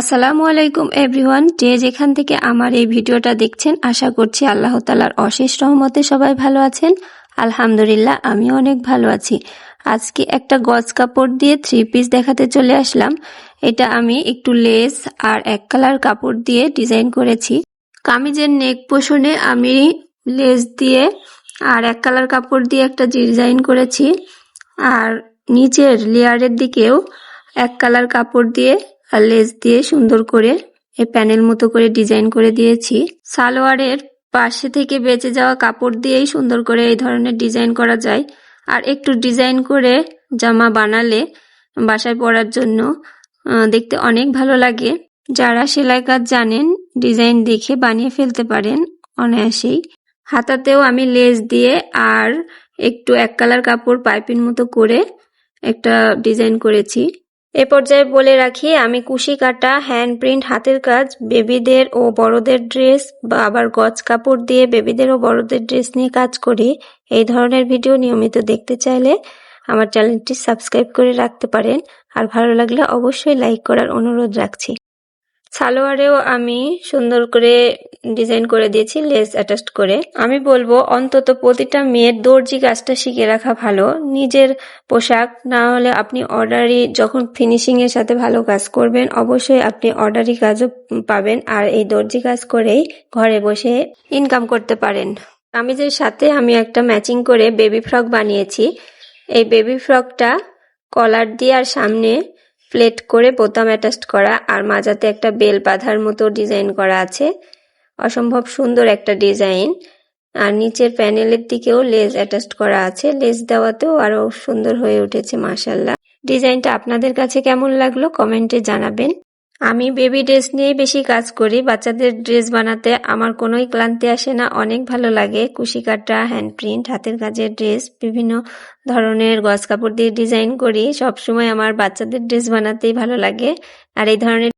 আসসালামু আলাইকুম এভরিওয়ান, যে যেখান থেকে আমার এই ভিডিওটা দেখছেন আশা করছি আল্লাহ তাআলার অশেষ রহমতে সবাই ভালো আছেন। আলহামদুলিল্লাহ, আমি অনেক ভালো আছি। আজকে একটা গজ কাপড় দিয়ে 3 পিস দেখাতে চলে আসলাম। এটা আমি একটু লেস আর এক কালার কাপড় দিয়ে ডিজাইন করেছি। কামিজের নেক পোর্শনে আমি লেস দিয়ে আর এক কালার কাপড় দিয়ে একটা ডিজাইন করেছি, আর নিচের লেয়ারের দিকেও এক কালার কাপড় দিয়ে আর লেস দিয়ে সুন্দর করে এই প্যানেল মতো করে ডিজাইন করে দিয়েছি। সালোয়ারের পাশে থেকে বেঁচে যাওয়া কাপড় দিয়েই সুন্দর করে এই ধরনের ডিজাইন করা যায়। আর একটু ডিজাইন করে জামা বানালে বাসায় পরার জন্য দেখতে অনেক ভালো লাগে। যারা সেলাই কাজ জানেন ডিজাইন দেখে বানিয়ে ফেলতে পারেন অনায়াসেই। হাতাতেও আমি লেস দিয়ে আর একটু এক কালার কাপড় পাইপিং মতো করে একটা ডিজাইন করেছি। এ পর্যায়ে বলে রাখি, আমি কুশি কাটা, হ্যান্ড প্রিন্ট, হাতের কাজ, বেবিদের ও বড়দের ড্রেস বা আবার গজ কাপড় দিয়ে বেবিদের ও বড়দের ড্রেস নিয়ে কাজ করি। এই ধরনের ভিডিও নিয়মিত দেখতে চাইলে আমার চ্যানেলটি সাবস্ক্রাইব করে রাখতে পারেন, আর ভালো লাগলে অবশ্যই লাইক করার অনুরোধ রাখছি। সালোয়ারেও আমি সুন্দর করে ডিজাইন করে দিয়েছি লেস অ্যাটাচ করে। আমি বলবো অন্তত প্রতিটা মেয়ের দর্জি কাজটা শিখে রাখা ভালো। নিজের পোশাক না হলে আপনি অর্ডারি, যখন ফিনিশিং এর সাথে ভালো কাজ করবেন অবশ্যই আপনি অর্ডারি কাজও পাবেন, আর এই দর্জি কাজ করেই ঘরে বসে ইনকাম করতে পারেন। কামিজের সাথে আমি একটা ম্যাচিং করে বেবি ফ্রক বানিয়েছি। এই বেবি ফ্রকটা কলার দিয়ে আর সামনে প্লেট করে বোতাম অ্যাটাচ করা, আর মাঝাতে একটা বেল বাঁধার মতো ডিজাইন করা আছে। অসম্ভব সুন্দর একটা ডিজাইন। আর নিচের প্যানেলের দিকেও লেস অ্যাটাচ করা আছে, লেস দেওয়াতেও আরো সুন্দর হয়ে উঠেছে মাশাআল্লাহ। ডিজাইনটা আপনাদের কাছে কেমন লাগলো কমেন্টে জানাবেন। আমি বেবি ড্রেস নিয়েই বেশি কাজ করি। বাচ্চাদের ড্রেস বানাতে আমার কোনোই ক্লান্তি আসে না, অনেক ভালো লাগে। কুশি কাটা, হ্যান্ড প্রিন্ট, হাতের কাজের ড্রেস, বিভিন্ন ধরনের গজ কাপড় দিয়ে ডিজাইন করি। সবসময় আমার বাচ্চাদের ড্রেস বানাতেই ভালো লাগে, আর এই ধরনের